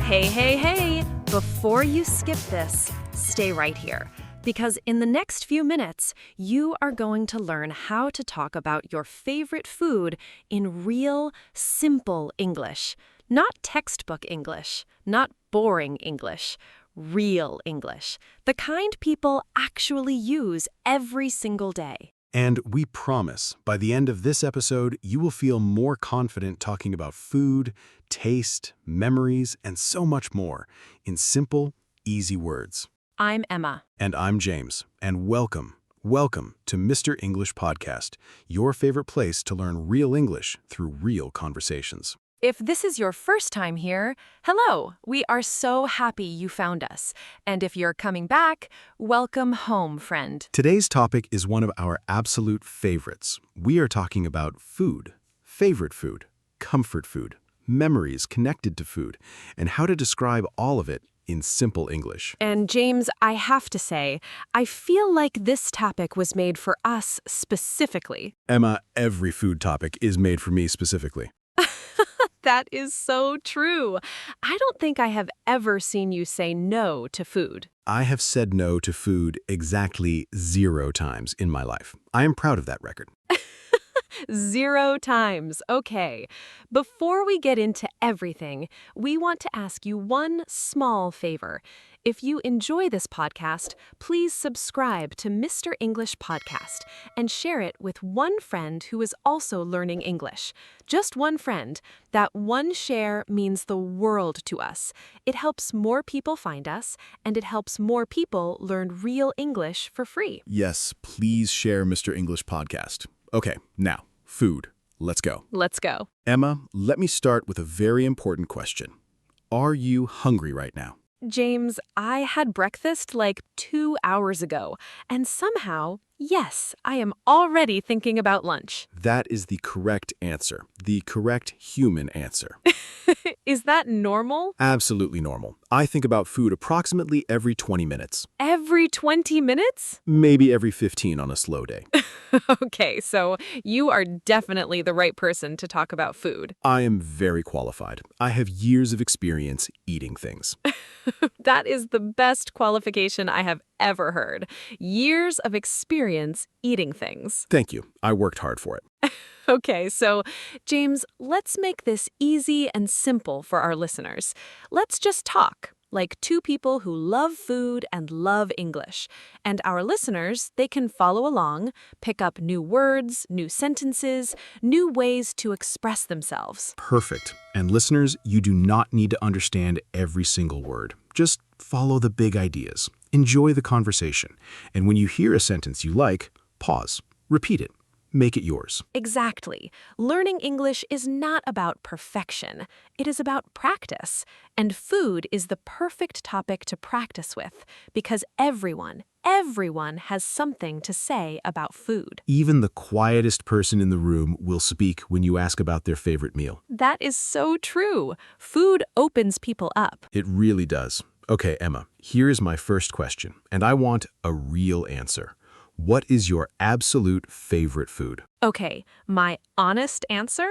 Hey, hey, hey! Before you skip this, stay right here. Because in the next few minutes, you are going to learn how to talk about your favorite food in real, simple English. Not textbook English, not boring English, real English. The kind people actually use every single day. And we promise, by the end of this episode, you will feel more confident talking about food, taste, memories, and so much more in simple, easy words. I'm Emma. And I'm James, and welcome to Mr. English Podcast, your favorite place to learn real English through real conversations. If this is your first time here, hello! We are so happy you found us. And if you're coming back, welcome home, friend. Today's topic is one of our absolute favorites. We are talking about food, favorite food, comfort food, memories connected to food, and how to describe all of it in simple English. And James, I have to say, I feel like this topic was made for us specifically. Emma, every food topic is made for me specifically. That is so true. I don't think I have ever seen you say no to food. I have said no to food exactly 0 times in my life. I am proud of that record. 0 times. Okay. Before we get into everything, we want to ask you one small favor. If you enjoy this podcast, please subscribe to Mr. English Podcast and share it with one friend who is also learning English. Just one friend. That one share means the world to us. It helps more people find us, and it helps more people learn real English for free. Yes, please share Mr. English Podcast. Okay, now, food. Let's go. Let's go. Emma, let me start with a very important question. Are you hungry right now? James, I had breakfast like 2 hours ago, and somehow, yes, I am already thinking about lunch. That is the correct answer, the correct human answer. Is that normal? Absolutely normal. I think about food approximately every 20 minutes. Every 20 minutes? Maybe every 15 on a slow day. Okay, so you are definitely the right person to talk about food. I am very qualified. I have years of experience eating things. That is the best qualification I have ever heard. Years of experience eating things. Thank you. I worked hard for it. Okay, so James, let's make this easy and simple for our listeners. Let's just talk, like two people who love food and love English. And our listeners, they can follow along, pick up new words, new sentences, new ways to express themselves. Perfect. And listeners, you do not need to understand every single word. Just follow the big ideas. Enjoy the conversation. And when you hear a sentence you like, pause, repeat it. Make it yours. Exactly. Learning English is not about perfection. It is about practice. And food is the perfect topic to practice with because everyone has something to say about food. Even the quietest person in the room will speak when you ask about their favorite meal. That is so true. Food opens people up. It really does. Okay, Emma, here is my first question, and I want a real answer. What is your absolute favorite food? Okay, my honest answer?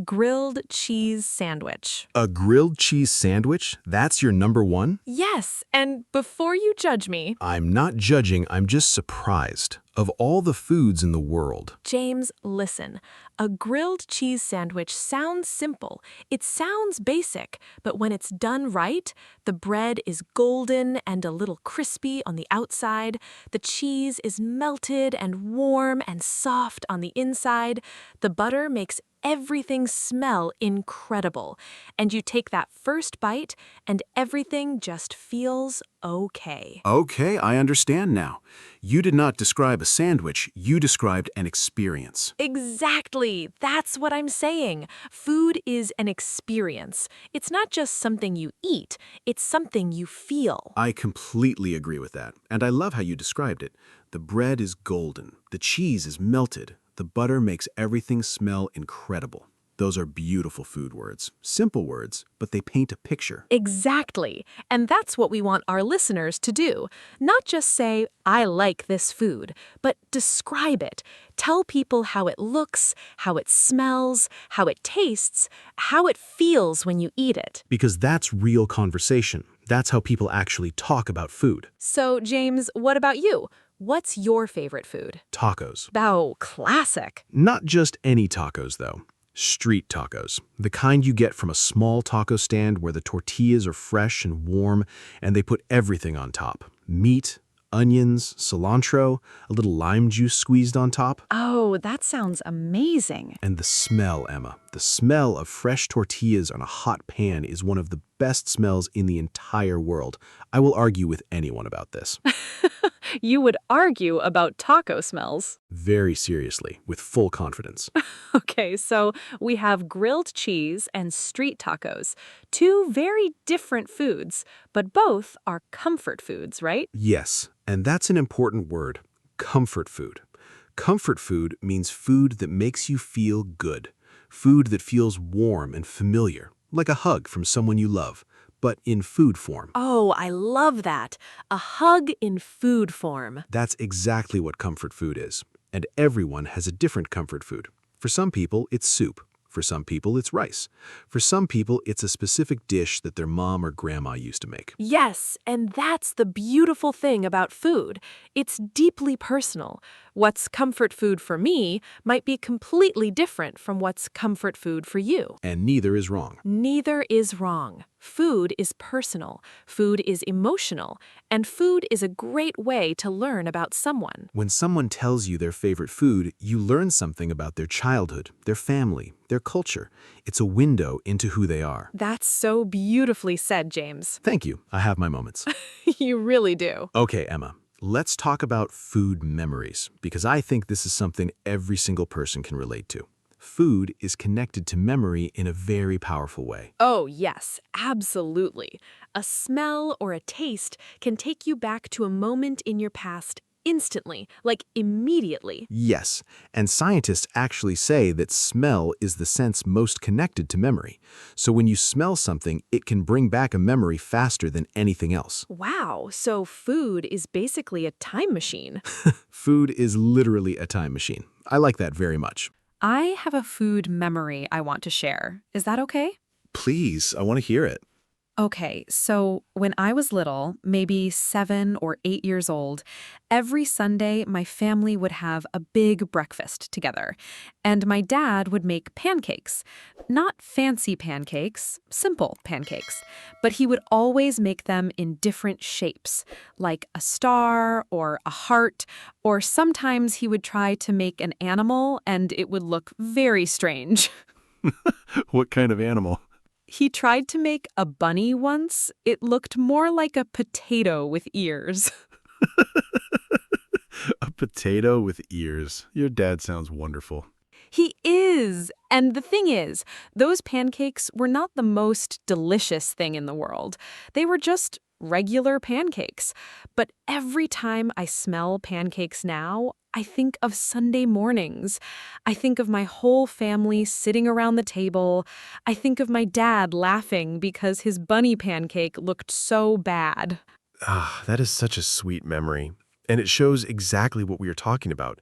Grilled cheese sandwich. A grilled cheese sandwich? That's your number one? Yes, and before you judge me... I'm not judging, I'm just surprised. Of all the foods in the world. James, listen. A grilled cheese sandwich sounds simple. It sounds basic, but when it's done right, the bread is golden and a little crispy on the outside. The cheese is melted and warm and soft on the inside. The butter makes everything smell incredible. And you take that first bite, and everything just feels okay. Okay, I understand now. You did not describe a sandwich, you described an experience. Exactly. That's what I'm saying. Food is an experience. It's not just something you eat, it's something you feel. I completely agree with that, and I love how you described it. The bread is golden, the cheese is melted, the butter makes everything smell incredible. Those are beautiful food words. Simple words, but they paint a picture. Exactly. And that's what we want our listeners to do. Not just say, I like this food, but describe it. Tell people how it looks, how it smells, how it tastes, how it feels when you eat it. Because that's real conversation. That's how people actually talk about food. So, James, what about you? What's your favorite food? Tacos. Oh, classic. Not just any tacos, though. Street tacos. The kind you get from a small taco stand where the tortillas are fresh and warm and they put everything on top. Meat, onions, cilantro, a little lime juice squeezed on top. Oh, that sounds amazing. And the smell, Emma. The smell of fresh tortillas on a hot pan is one of the best smells in the entire world. I will argue with anyone about this. You would argue about taco smells. Very seriously, with full confidence. Okay, so we have grilled cheese and street tacos. Two very different foods, but both are comfort foods, right? Yes, and that's an important word. Comfort food. Comfort food means food that makes you feel good. Food that feels warm and familiar, like a hug from someone you love, but in food form. Oh, I love that. A hug in food form. That's exactly what comfort food is. And everyone has a different comfort food. For some people, it's soup. For some people, it's rice. For some people, it's a specific dish that their mom or grandma used to make. Yes, and that's the beautiful thing about food. It's deeply personal. What's comfort food for me might be completely different from what's comfort food for you. And neither is wrong. Neither is wrong. Food is personal, food is emotional, and food is a great way to learn about someone. When someone tells you their favorite food, you learn something about their childhood, their family, their culture. It's a window into who they are. That's so beautifully said, James. Thank you. I have my moments. You really do. Okay, Emma, let's talk about food memories, because I think this is something every single person can relate to. Food is connected to memory in a very powerful way. Oh, yes, absolutely. A smell or a taste can take you back to a moment in your past instantly, like immediately. Yes, and scientists actually say that smell is the sense most connected to memory. So when you smell something, it can bring back a memory faster than anything else. Wow, so food is basically a time machine. Food is literally a time machine. I like that very much. I have a food memory I want to share. Is that okay? Please, I want to hear it. Okay, so when I was little, maybe 7 or 8 years old, every Sunday my family would have a big breakfast together. And my dad would make pancakes. Not fancy pancakes, simple pancakes. But he would always make them in different shapes, like a star or a heart, or sometimes he would try to make an animal and it would look very strange. What kind of animal? He tried to make a bunny once. It looked more like a potato with ears. A potato with ears. Your dad sounds wonderful. He is. And the thing is, those pancakes were not the most delicious thing in the world. They were just regular pancakes. But every time I smell pancakes now, I think of Sunday mornings. I think of my whole family sitting around the table. I think of my dad laughing because his bunny pancake looked so bad. Ah, that is such a sweet memory. And it shows exactly what we are talking about.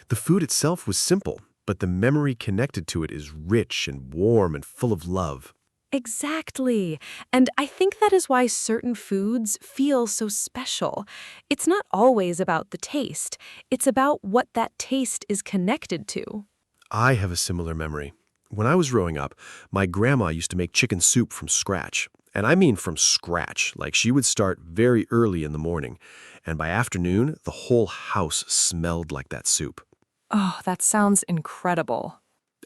The food itself was simple, but the memory connected to it is rich and warm and full of love. Exactly. And I think that is why certain foods feel so special. It's not always about the taste. It's about what that taste is connected to. I have a similar memory. When I was growing up, my grandma used to make chicken soup from scratch. And I mean from scratch, like she would start very early in the morning. And by afternoon, the whole house smelled like that soup. Oh, that sounds incredible.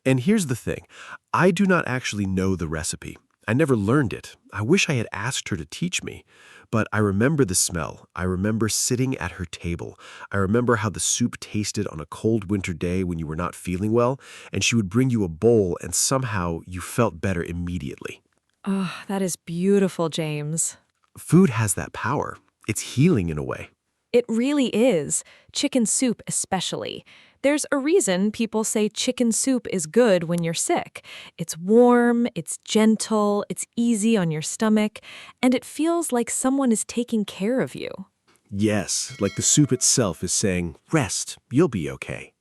And here's the thing. I do not actually know the recipe. I never learned it. I wish I had asked her to teach me. But I remember the smell. I remember sitting at her table. I remember how the soup tasted on a cold winter day when you were not feeling well, and she would bring you a bowl and somehow you felt better immediately. Oh, that is beautiful, James. Food has that power. It's healing in a way. It really is. Chicken soup especially. There's a reason people say chicken soup is good when you're sick. It's warm, it's gentle, it's easy on your stomach, and it feels like someone is taking care of you. Yes, like the soup itself is saying, rest, you'll be okay.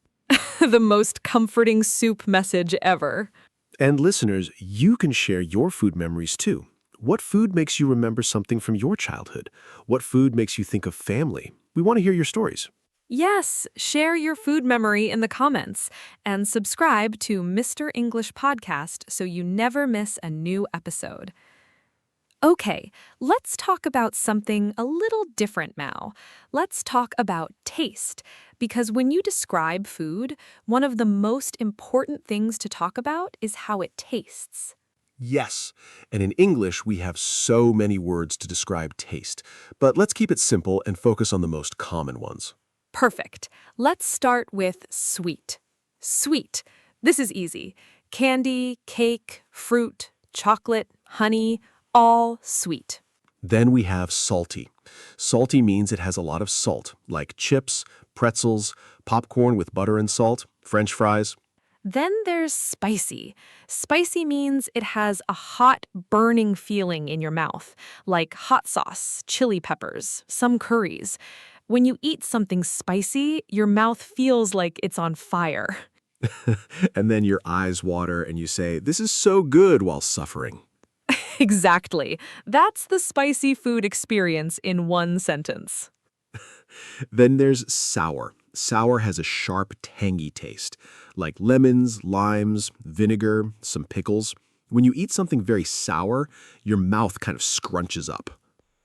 The most comforting soup message ever. And listeners, you can share your food memories too. What food makes you remember something from your childhood? What food makes you think of family? We want to hear your stories. Yes, share your food memory in the comments and subscribe to Mr. English Podcast so you never miss a new episode. Okay, let's talk about something a little different now. Let's talk about taste, because when you describe food, one of the most important things to talk about is how it tastes. Yes, and in English we have so many words to describe taste, but let's keep it simple and focus on the most common ones. Perfect. Let's start with sweet. Sweet. This is easy. Candy, cake, fruit, chocolate, honey, all sweet. Then we have salty. Salty means it has a lot of salt, like chips, pretzels, popcorn with butter and salt, French fries. Then there's spicy. Spicy means it has a hot, burning feeling in your mouth, like hot sauce, chili peppers, some curries. When you eat something spicy, your mouth feels like it's on fire. And then your eyes water and you say, this is so good while suffering. Exactly. That's the spicy food experience in one sentence. Then there's sour. Sour has a sharp, tangy taste, like lemons, limes, vinegar, some pickles. When you eat something very sour, your mouth kind of scrunches up.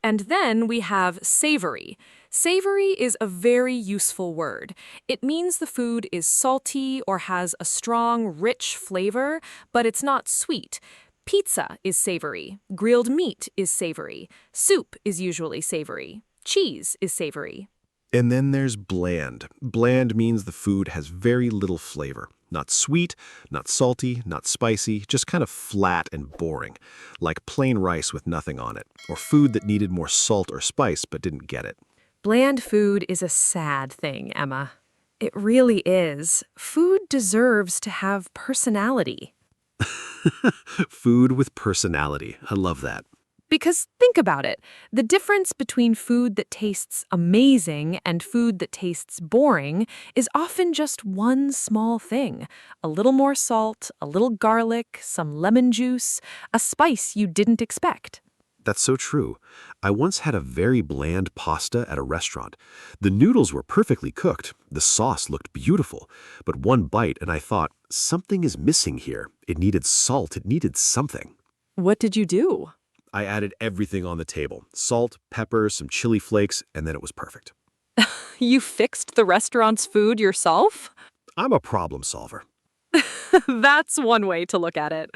And then we have savory. Savory is a very useful word. It means the food is salty or has a strong, rich flavor, but it's not sweet. Pizza is savory. Grilled meat is savory. Soup is usually savory. Cheese is savory. And then there's bland. Bland means the food has very little flavor. Not sweet, not salty, not spicy, just kind of flat and boring, like plain rice with nothing on it, or food that needed more salt or spice but didn't get it. Bland food is a sad thing, Emma. It really is. Food deserves to have personality. Food with personality. I love that. Because think about it, the difference between food that tastes amazing and food that tastes boring is often just one small thing. A little more salt, a little garlic, some lemon juice, a spice you didn't expect. That's so true. I once had a very bland pasta at a restaurant. The noodles were perfectly cooked. The sauce looked beautiful. But one bite and I thought, something is missing here. It needed salt. It needed something. What did you do? I added everything on the table. Salt, pepper, some chili flakes, and then it was perfect. You fixed the restaurant's food yourself? I'm a problem solver. That's one way to look at it.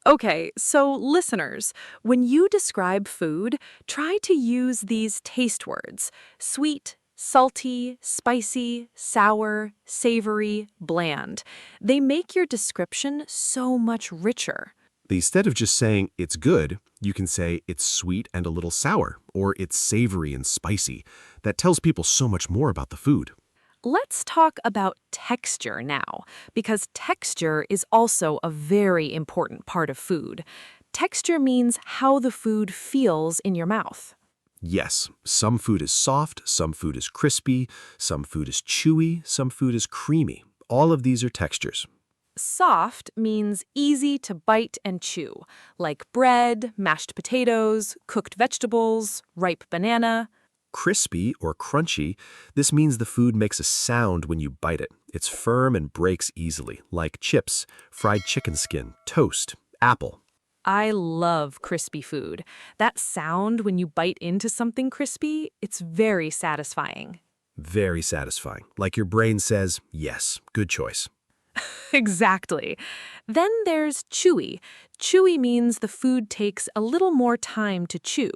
Okay, so listeners, when you describe food, try to use these taste words: sweet, salty, spicy, sour, savory, bland. They make your description so much richer. Instead of just saying it's good, you can say it's sweet and a little sour, or it's savory and spicy. That tells people so much more about the food. Let's talk about texture now, because texture is also a very important part of food. Texture means how the food feels in your mouth. Yes, some food is soft, some food is crispy, some food is chewy, some food is creamy. All of these are textures. Soft means easy to bite and chew, like bread, mashed potatoes, cooked vegetables, ripe banana. Crispy or crunchy, this means the food makes a sound when you bite it. It's firm and breaks easily, like chips, fried chicken skin, toast, apple. I love crispy food. That sound when you bite into something crispy, it's very satisfying. Very satisfying. Like your brain says, yes, good choice. Exactly. Then there's chewy. Chewy means the food takes a little more time to chew,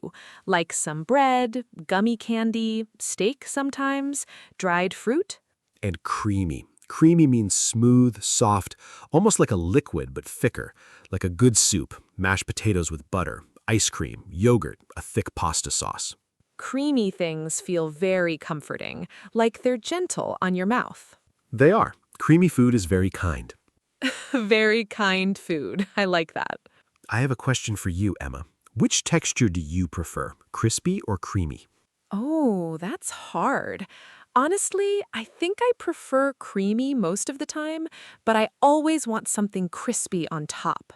like some bread, gummy candy, steak sometimes, dried fruit. And creamy. Creamy means smooth, soft, almost like a liquid but thicker, like a good soup, mashed potatoes with butter, ice cream, yogurt, a thick pasta sauce. Creamy things feel very comforting, like they're gentle on your mouth. They are. Creamy food is very kind. Very kind food. I like that. I have a question for you, Emma. Which texture do you prefer, crispy or creamy? Oh, that's hard. Honestly, I think I prefer creamy most of the time, but I always want something crispy on top.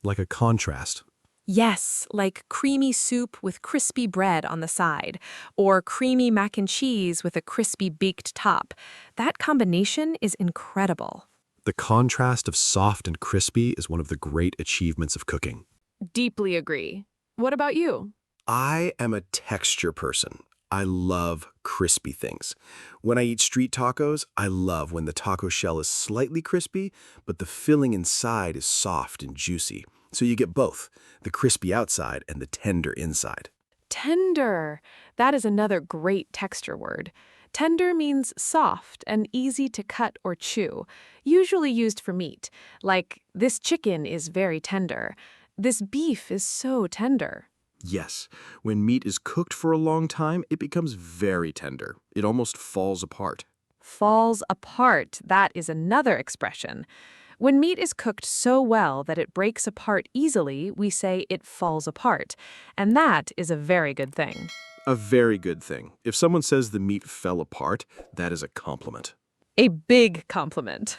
Like a contrast. Yes, like creamy soup with crispy bread on the side, or creamy mac and cheese with a crispy baked top. That combination is incredible. The contrast of soft and crispy is one of the great achievements of cooking. Deeply agree. What about you? I am a texture person. I love crispy things. When I eat street tacos, I love when the taco shell is slightly crispy, but the filling inside is soft and juicy. So you get both, the crispy outside and the tender inside. Tender. That is another great texture word. Tender means soft and easy to cut or chew, usually used for meat. Like, this chicken is very tender. This beef is so tender. Yes, when meat is cooked for a long time, it becomes very tender. It almost falls apart. Falls apart. That is another expression. When meat is cooked so well that it breaks apart easily, we say it falls apart. And that is a very good thing. A very good thing. If someone says the meat fell apart, that is a compliment. A big compliment.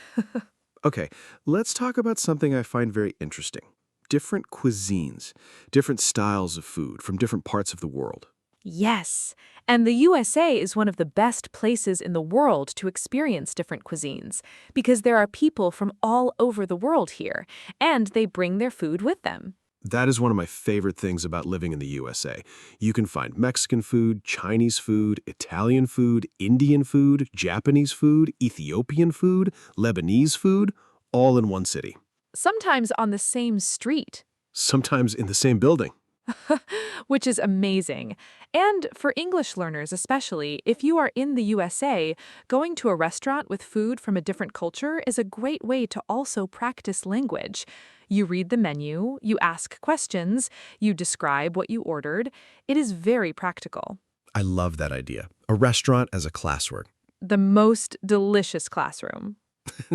Okay, let's talk about something I find very interesting. Different cuisines, different styles of food from different parts of the world. Yes, and the USA is one of the best places in the world to experience different cuisines because there are people from all over the world here, and they bring their food with them. That is one of my favorite things about living in the USA. You can find Mexican food, Chinese food, Italian food, Indian food, Japanese food, Ethiopian food, Lebanese food, all in one city. Sometimes on the same street, Sometimes in the same building. which is amazing. And for English learners especially, if you are in the USA, going to a restaurant with food from a different culture is a great way to also practice language. You read the menu, you ask questions, you describe what you ordered. It is very practical. I love that idea. A restaurant as a classwork. The most delicious classroom.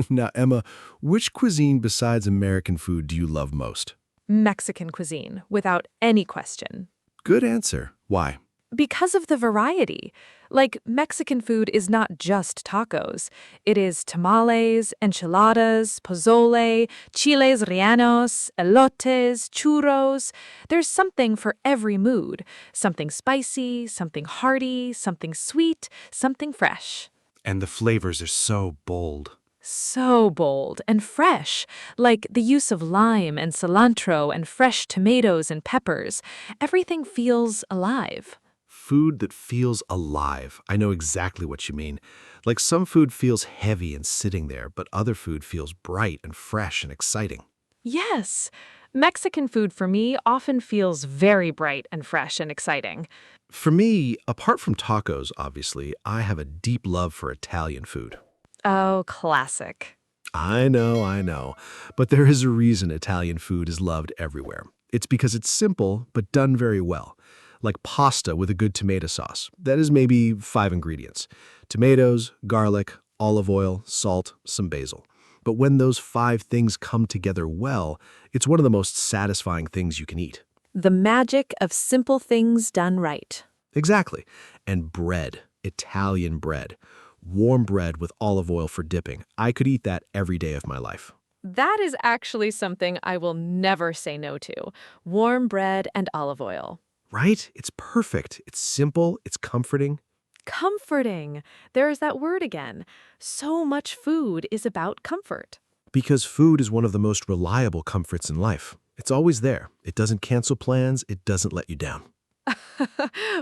Now, Emma, which cuisine besides American food do you love most? Mexican cuisine, without any question. Good answer. Why? Because of the variety. Like, Mexican food is not just tacos. It is tamales, enchiladas, pozole, chiles rellenos, elotes, churros. There's something for every mood. Something spicy, something hearty, something sweet, something fresh. And the flavors are so bold. So bold and fresh, like the use of lime and cilantro and fresh tomatoes and peppers. Everything feels alive. Food that feels alive. I know exactly what you mean. Like some food feels heavy and sitting there, but other food feels bright and fresh and exciting. Yes, Mexican food for me often feels very bright and fresh and exciting. For me, apart from tacos, obviously, I have a deep love for Italian food. Oh, classic. I know. But there is a reason Italian food is loved everywhere. It's because it's simple, but done very well. Like pasta with a good tomato sauce. That is maybe 5 ingredients. Tomatoes, garlic, olive oil, salt, some basil. But when those 5 things come together well, it's one of the most satisfying things you can eat. The magic of simple things done right. Exactly. And bread, Italian bread. Warm bread with olive oil for dipping. I could eat that every day of my life. That is actually something I will never say no to. Warm bread and olive oil. Right? It's perfect. It's simple. It's comforting. Comforting. There's that word again. So much food is about comfort. Because food is one of the most reliable comforts in life. It's always there. It doesn't cancel plans. It doesn't let you down.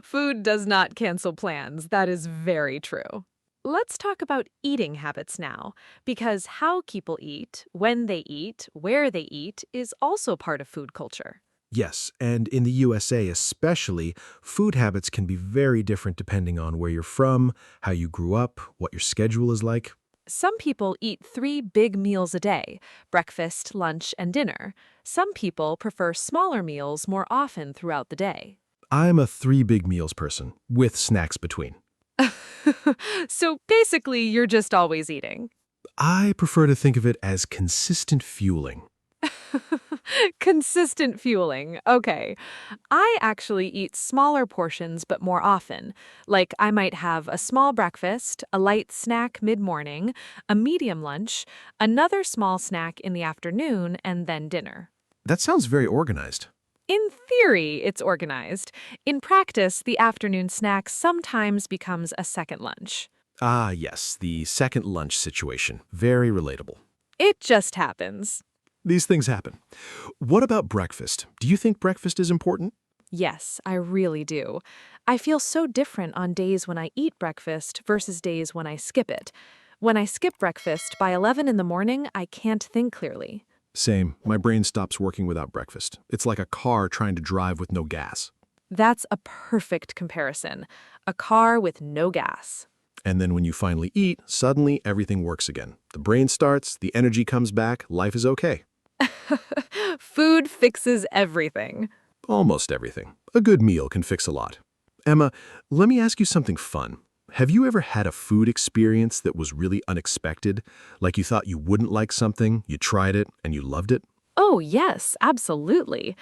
Food does not cancel plans. That is very true. Let's talk about eating habits now, because how people eat, when they eat, where they eat, is also part of food culture. Yes, and in the USA especially, food habits can be very different depending on where you're from, how you grew up, what your schedule is like. Some people eat 3 big meals a day, breakfast, lunch, and dinner. Some people prefer smaller meals more often throughout the day. I'm a 3 big meals person, with snacks between. So basically, you're just always eating. I prefer to think of it as consistent fueling. Consistent fueling. Okay. I actually eat smaller portions but more often. Like I might have a small breakfast, a light snack mid-morning, a medium lunch, another small snack in the afternoon, and then dinner. That sounds very organized. In theory, it's organized. In practice, the afternoon snack sometimes becomes a second lunch. Ah, yes, the second lunch situation. Very relatable. It just happens. These things happen. What about breakfast? Do you think breakfast is important? Yes, I really do. I feel so different on days when I eat breakfast versus days when I skip it. When I skip breakfast, by 11 in the morning, I can't think clearly. Same. My brain stops working without breakfast. It's like a car trying to drive with no gas. That's a perfect comparison. A car with no gas. And then when you finally eat, suddenly everything works again. The brain starts, the energy comes back, life is okay. Food fixes everything. Almost everything. A good meal can fix a lot. Emma, let me ask you something fun. Have you ever had a food experience that was really unexpected? Like you thought you wouldn't like something, you tried it, and you loved it? Oh, yes, absolutely.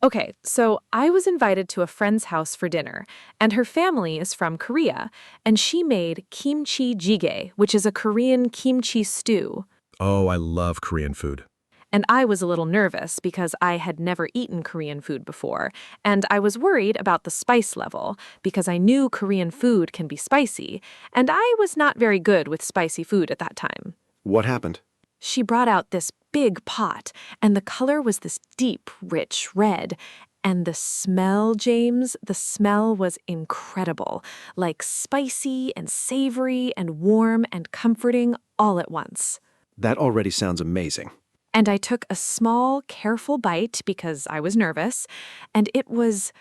Okay, so I was invited to a friend's house for dinner, and her family is from Korea, and she made kimchi jjigae, which is a Korean kimchi stew. Oh, I love Korean food. And I was a little nervous because I had never eaten Korean food before, and I was worried about the spice level because I knew Korean food can be spicy, and I was not very good with spicy food at that time. What happened? She brought out this big pot, and the color was this deep, rich red. And the smell, James, the smell was incredible, like spicy and savory and warm and comforting all at once. That already sounds amazing. And I took a small, careful bite because I was nervous, and it was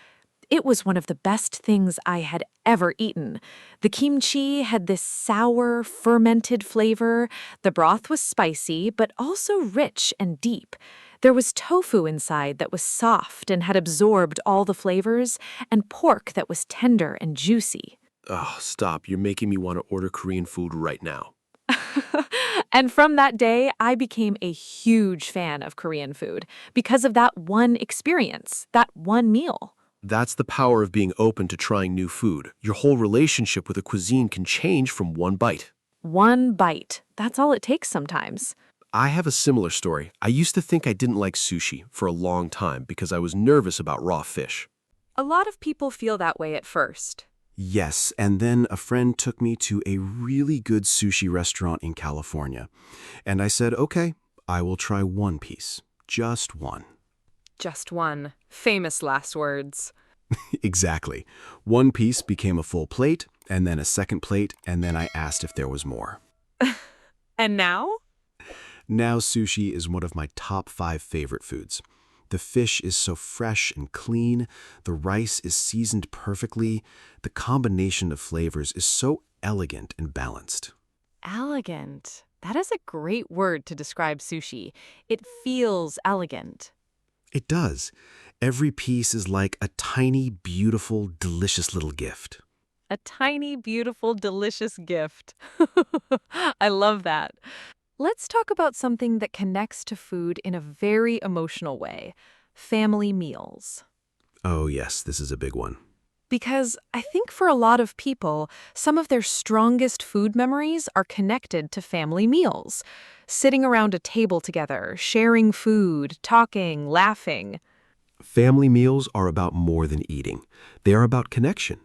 one of the best things I had ever eaten. The kimchi had this sour, fermented flavor. The broth was spicy, but also rich and deep. There was tofu inside that was soft and had absorbed all the flavors, and pork that was tender and juicy. Oh, stop. You're making me want to order Korean food right now. And from that day, I became a huge fan of Korean food because of that one experience, that one meal. That's the power of being open to trying new food. Your whole relationship with a cuisine can change from one bite. One bite. That's all it takes sometimes. I have a similar story. I used to think I didn't like sushi for a long time because I was nervous about raw fish. A lot of people feel that way at first. Yes, and then a friend took me to a really good sushi restaurant in California. And I said, okay, I will try one piece. Just one. Just one. Famous last words. Exactly. One piece became a full plate, and then a second plate, and then I asked if there was more. And now? Now sushi is one of my top 5 favorite foods. The fish is so fresh and clean, the rice is seasoned perfectly, the combination of flavors is so elegant and balanced. Elegant. That is a great word to describe sushi. It feels elegant. It does. Every piece is like a tiny, beautiful, delicious little gift. A tiny, beautiful, delicious gift. I love that. Let's talk about something that connects to food in a very emotional way. Family meals. Oh yes, this is a big one. Because I think for a lot of people, some of their strongest food memories are connected to family meals. Sitting around a table together, sharing food, talking, laughing. Family meals are about more than eating. They are about connection.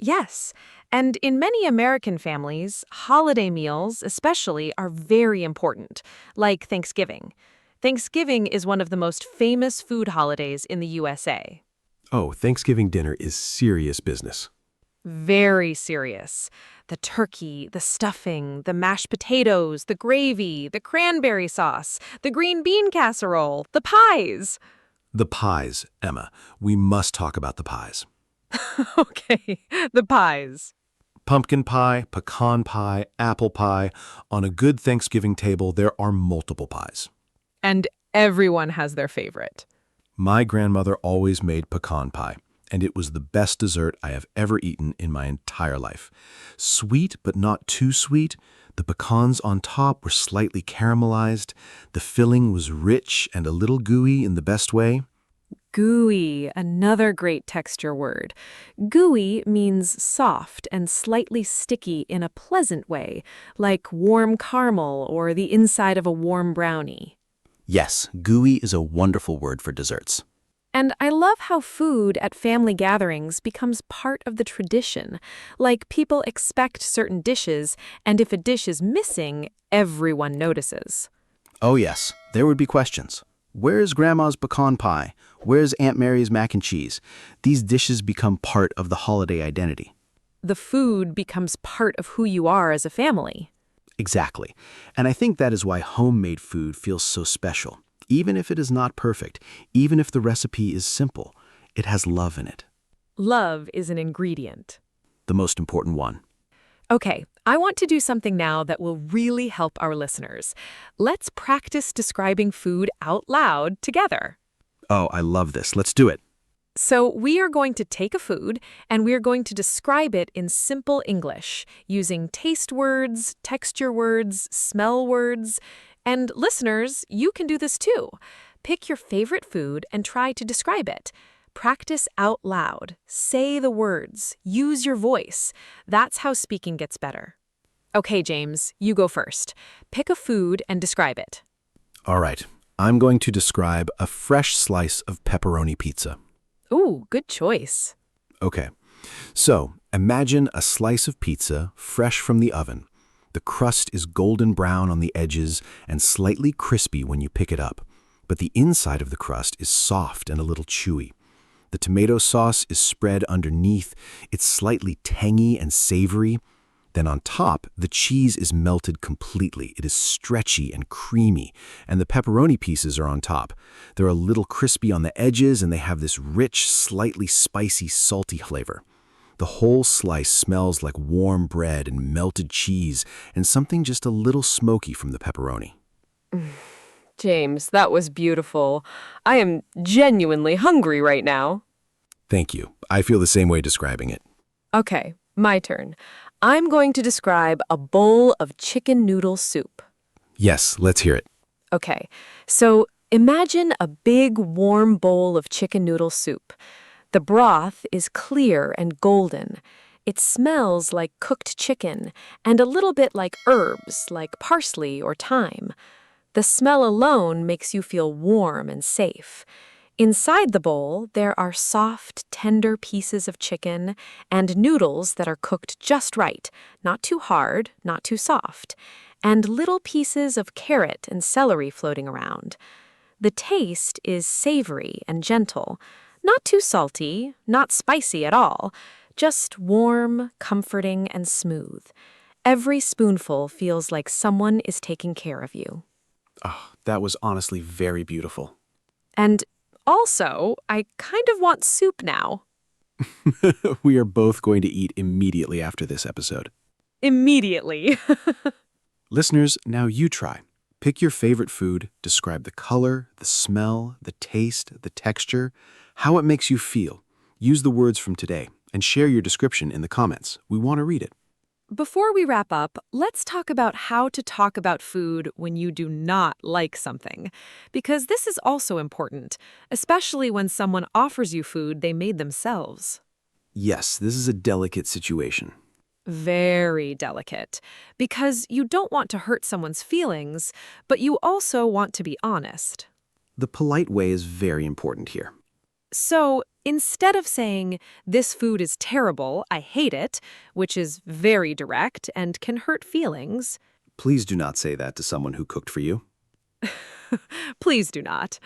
Yes, and in many American families, holiday meals especially are very important, like Thanksgiving. Thanksgiving is one of the most famous food holidays in the USA. Oh, Thanksgiving dinner is serious business. Very serious. The turkey, the stuffing, the mashed potatoes, the gravy, the cranberry sauce, the green bean casserole, the pies. The pies, Emma. We must talk about the pies. Okay, the pies. Pumpkin pie, pecan pie, apple pie. On a good Thanksgiving table, there are multiple pies. And everyone has their favorite. My grandmother always made pecan pie, and it was the best dessert I have ever eaten in my entire life. Sweet, but not too sweet. The pecans on top were slightly caramelized. The filling was rich and a little gooey in the best way. Gooey, another great texture word. Gooey means soft and slightly sticky in a pleasant way, like warm caramel or the inside of a warm brownie. Yes, gooey is a wonderful word for desserts. And I love how food at family gatherings becomes part of the tradition. Like people expect certain dishes, and if a dish is missing, everyone notices. Oh yes, there would be questions. Where's Grandma's pecan pie? Where's Aunt Mary's mac and cheese? These dishes become part of the holiday identity. The food becomes part of who you are as a family. Exactly. And I think that is why homemade food feels so special. Even if it is not perfect, even if the recipe is simple, it has love in it. Love is an ingredient. The most important one. Okay, I want to do something now that will really help our listeners. Let's practice describing food out loud together. Oh, I love this. Let's do it. So we are going to take a food and we are going to describe it in simple English using taste words, texture words, smell words. And listeners, you can do this too. Pick your favorite food and try to describe it. Practice out loud. Say the words. Use your voice. That's how speaking gets better. Okay, James, you go first. Pick a food and describe it. All right, I'm going to describe a fresh slice of pepperoni pizza. Ooh, good choice. Okay, so imagine a slice of pizza fresh from the oven. The crust is golden brown on the edges and slightly crispy when you pick it up, but the inside of the crust is soft and a little chewy. The tomato sauce is spread underneath. It's slightly tangy and savory. Then on top, the cheese is melted completely. It is stretchy and creamy, and the pepperoni pieces are on top. They're a little crispy on the edges, and they have this rich, slightly spicy, salty flavor. The whole slice smells like warm bread and melted cheese and something just a little smoky from the pepperoni. James, that was beautiful. I am genuinely hungry right now. Thank you. I feel the same way describing it. Okay, my turn. I'm going to describe a bowl of chicken noodle soup. Yes, let's hear it. Okay, so imagine a big warm bowl of chicken noodle soup. The broth is clear and golden. It smells like cooked chicken and a little bit like herbs, like parsley or thyme. The smell alone makes you feel warm and safe. Inside the bowl, there are soft, tender pieces of chicken and noodles that are cooked just right, not too hard, not too soft, and little pieces of carrot and celery floating around. The taste is savory and gentle, not too salty, not spicy at all, just warm, comforting, and smooth. Every spoonful feels like someone is taking care of you. Oh, that was honestly very beautiful. And also, I kind of want soup now. We are both going to eat immediately after this episode. Immediately. Listeners, now you try. Pick your favorite food, describe the color, the smell, the taste, the texture, how it makes you feel. Use the words from today and share your description in the comments. We want to read it. Before we wrap up, let's talk about how to talk about food when you do not like something. Because this is also important, especially when someone offers you food they made themselves. Yes, this is a delicate situation. Very delicate. Because you don't want to hurt someone's feelings, but you also want to be honest. The polite way is very important here. So instead of saying, "This food is terrible, I hate it," which is very direct and can hurt feelings, Please do not say that to someone who cooked for you. please do not.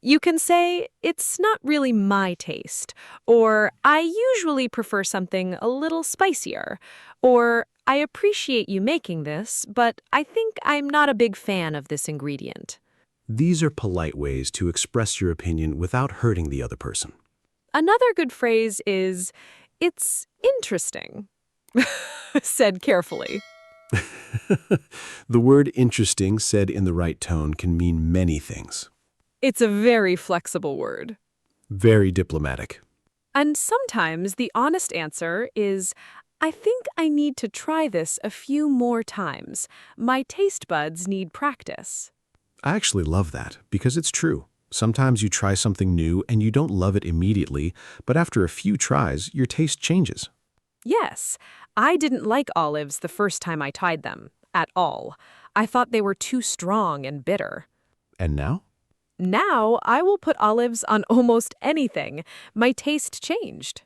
You can say, "It's not really my taste," or "I usually prefer something a little spicier," or "I appreciate you making this, but I think I'm not a big fan of this ingredient." These are polite ways to express your opinion without hurting the other person. Another good phrase is, "It's interesting," said carefully. The word interesting said in the right tone can mean many things. It's a very flexible word. Very diplomatic. And sometimes the honest answer is, I think I need to try this a few more times. My taste buds need practice. I actually love that because it's true. Sometimes you try something new and you don't love it immediately, but after a few tries, your taste changes. Yes, I didn't like olives the first time I tried them, at all. I thought they were too strong and bitter. And now? Now, I will put olives on almost anything. My taste changed.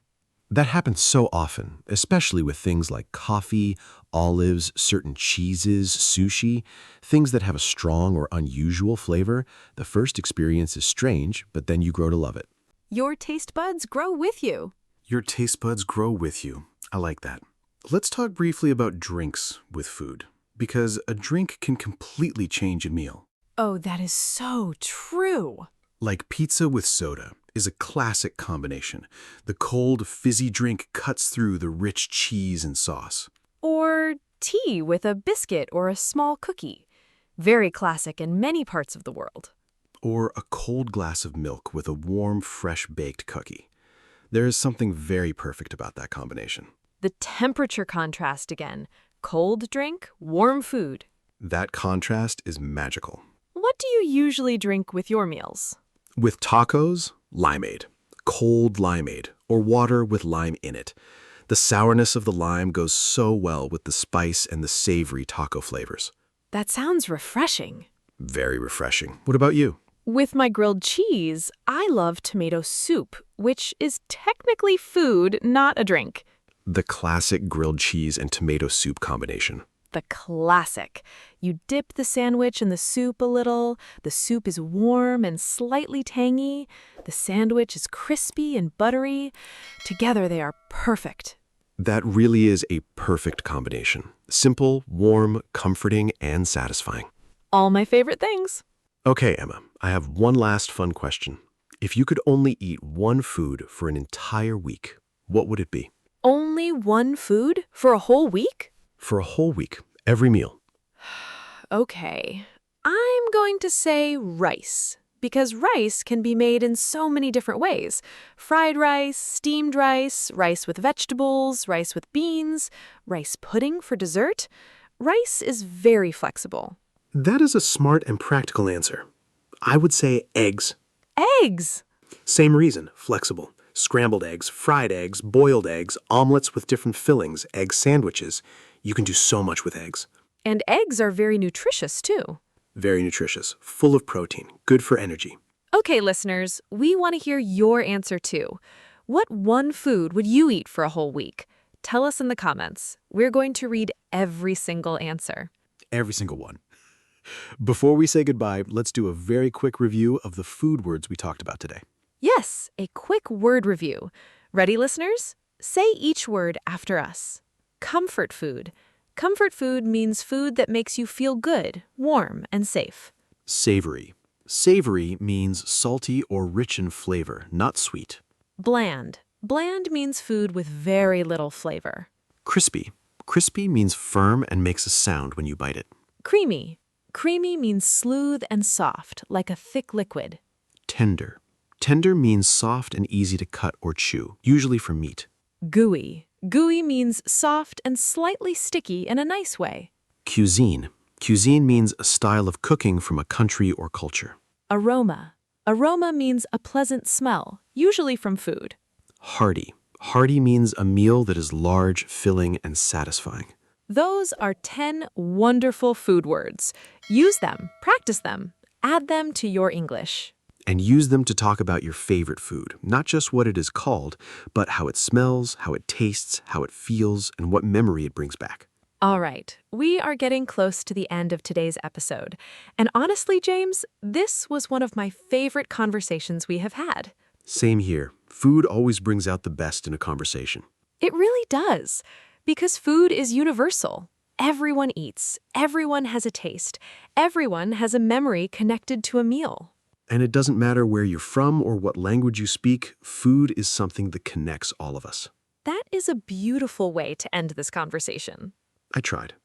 That happens so often, especially with things like coffee, olives, certain cheeses, sushi, things that have a strong or unusual flavor. The first experience is strange, but then you grow to love it. Your taste buds grow with you. Your taste buds grow with you. I like that. Let's talk briefly about drinks with food, because a drink can completely change a meal. Oh, that is so true. Like pizza with soda is a classic combination. The cold, fizzy drink cuts through the rich cheese and sauce. Or tea with a biscuit or a small cookie. Very classic in many parts of the world. Or a cold glass of milk with a warm, fresh baked cookie. There is something very perfect about that combination. The temperature contrast again. Cold drink, warm food. That contrast is magical. What do you usually drink with your meals? With tacos, limeade. Cold limeade, or water with lime in it. The sourness of the lime goes so well with the spice and the savory taco flavors. That sounds refreshing. Very refreshing. What about you? With my grilled cheese, I love tomato soup, which is technically food, not a drink. The classic grilled cheese and tomato soup combination. The classic. You dip the sandwich in the soup a little. The soup is warm and slightly tangy. The sandwich is crispy and buttery. Together they are perfect. That really is a perfect combination. Simple, warm, comforting, and satisfying. All my favorite things. Okay, Emma, I have one last fun question. If you could only eat one food for an entire week, what would it be? Only one food for a whole week? For a whole week, every meal. Okay. I'm going to say rice. Because rice can be made in so many different ways. Fried rice, steamed rice, rice with vegetables, rice with beans, rice pudding for dessert. Rice is very flexible. That is a smart and practical answer. I would say eggs. Eggs! Same reason, flexible. Scrambled eggs, fried eggs, boiled eggs, omelets with different fillings, egg sandwiches. You can do so much with eggs. And eggs are very nutritious, too. Very nutritious, full of protein, good for energy. Okay, listeners, we want to hear your answer, too. What one food would you eat for a whole week? Tell us in the comments. We're going to read every single answer. Every single one. Before we say goodbye, let's do a very quick review of the food words we talked about today. Yes, a quick word review. Ready, listeners? Say each word after us. Comfort food. Comfort food means food that makes you feel good, warm, and safe. Savory. Savory means salty or rich in flavor, not sweet. Bland. Bland means food with very little flavor. Crispy. Crispy means firm and makes a sound when you bite it. Creamy. Creamy means smooth and soft, like a thick liquid. Tender. Tender means soft and easy to cut or chew, usually for meat. Gooey. Gooey means soft and slightly sticky in a nice way. Cuisine. Cuisine means a style of cooking from a country or culture. Aroma. Aroma means a pleasant smell, usually from food. Hearty. Hearty means a meal that is large, filling, and satisfying. Those are 10 wonderful food words. Use them, practice them, add them to your English. And use them to talk about your favorite food, not just what it is called, but how it smells, how it tastes, how it feels, and what memory it brings back. All right, we are getting close to the end of today's episode. And honestly, James, this was one of my favorite conversations we have had. Same here. Food always brings out the best in a conversation. It really does, because food is universal. Everyone eats, everyone has a taste, everyone has a memory connected to a meal. And it doesn't matter where you're from or what language you speak, food is something that connects all of us. That is a beautiful way to end this conversation. I tried.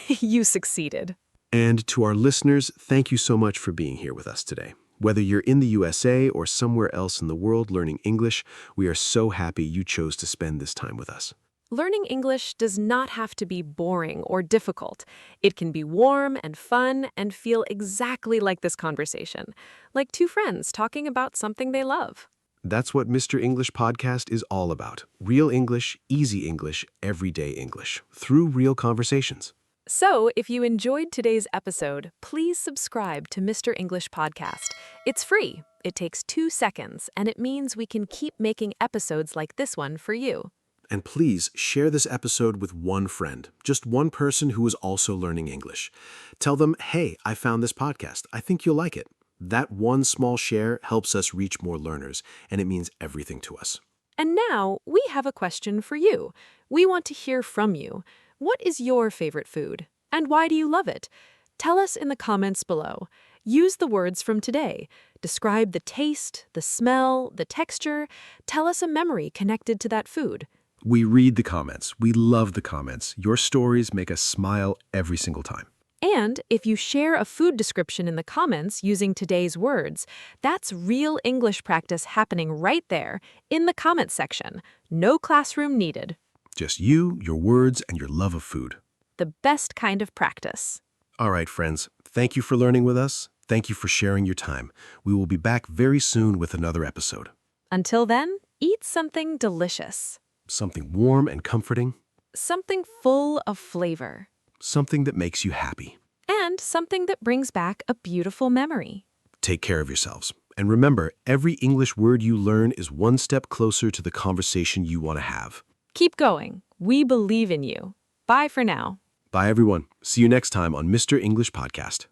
You succeeded. And to our listeners, thank you so much for being here with us today. Whether you're in the USA or somewhere else in the world learning English, we are so happy you chose to spend this time with us. Learning English does not have to be boring or difficult. It can be warm and fun and feel exactly like this conversation, like two friends talking about something they love. That's what Mr. English Podcast is all about. Real English, easy English, everyday English, through real conversations. So, if you enjoyed today's episode, please subscribe to Mr. English Podcast. It's free, it takes 2 seconds, and it means we can keep making episodes like this one for you. And please share this episode with one friend, just one person who is also learning English. Tell them, hey, I found this podcast. I think you'll like it. That one small share helps us reach more learners, and it means everything to us. And now, we have a question for you. We want to hear from you. What is your favorite food? And why do you love it? Tell us in the comments below. Use the words from today. Describe the taste, the smell, the texture. Tell us a memory connected to that food. We read the comments. We love the comments. Your stories make us smile every single time. And if you share a food description in the comments using today's words, that's real English practice happening right there in the comments section. No classroom needed. Just you, your words, and your love of food. The best kind of practice. All right, friends. Thank you for learning with us. Thank you for sharing your time. We will be back very soon with another episode. Until then, eat something delicious. Something warm and comforting. Something full of flavor. Something that makes you happy. And something that brings back a beautiful memory. Take care of yourselves. And remember, every English word you learn is one step closer to the conversation you want to have. Keep going. We believe in you. Bye for now. Bye, everyone. See you next time on Mr. English Podcast.